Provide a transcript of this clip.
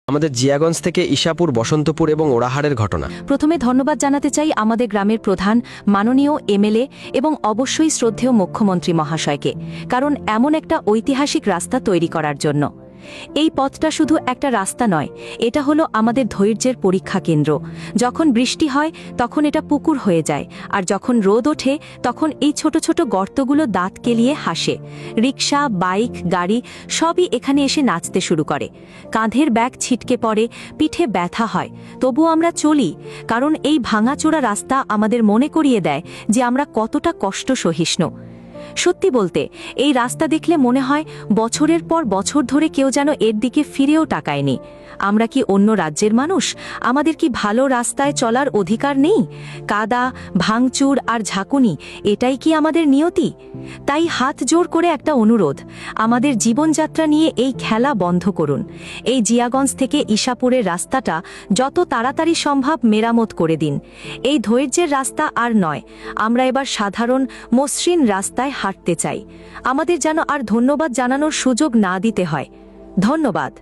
আমাদের জিয়াগঞ্জ থেকে ঈশাপুর, বসন্তপুর এবং ওড়াহাড়ের ঘটনা। প্রথমে ধন্যবাদ জানাতে চাই আমাদের গ্রামের প্রধান, মাননীয় এমএলএ এবং অবশ্যই শ্রদ্ধেয় মুখ্যমন্ত্রী মহাশয়কে, কারণ এমন একটা ঐতিহাসিক রাস্তা তৈরি করার জন্য। এই পথটা শুধু একটা রাস্তা নয়, এটা হলো আমাদের ধৈর্যের পরীক্ষা কেন্দ্র। যখন বৃষ্টি হয় তখন এটা পুকুর হয়ে যায়, আর যখন রোদ ওঠে তখন এই ছোট ছোট গর্তগুলো দাঁত কেলিয়ে হাসে। রিকশা, বাইক, গাড়ি সবই এখানে এসে নাচতে শুরু করে। কাঁধের ব্যাগ ছিটকে পড়ে, পিঠে ব্যথা হয়, তবুও আমরা চলি, কারণ এই ভাঙাচোরা রাস্তা আমাদের মনে করিয়ে দেয় যে আমরা কতটা কষ্ট সহিষ্ণু। সত্যি বলতে, এই রাস্তা দেখলে মনে হয় বছরের পর বছর ধরে কেউ যেন এর দিকে ফিরেও তাকায়নি। আমরা কি অন্য রাজ্যের মানুষ? আমাদের কি ভালো রাস্তায় চলার অধিকার নেই? কাদা, ভাঙচুর আর ঝাঁকুনি, এটাই কি আমাদের নিয়তি? তাই হাত জোর করে একটা অনুরোধ, আমাদের জীবনযাত্রা নিয়ে এই খেলা বন্ধ করুন। এই জিয়াগঞ্জ থেকে ঈশাপুরের রাস্তাটা যত তাড়াতাড়ি সম্ভব মেরামত করে দিন। এই ধৈর্যের রাস্তা আর নয়, আমরা এবার সাধারণ মসৃণ রাস্তায় হাঁটতে চাই। আমাদের যেন আর ধন্যবাদ জানানোর সুযোগ না দিতে হয়। ধন্যবাদ।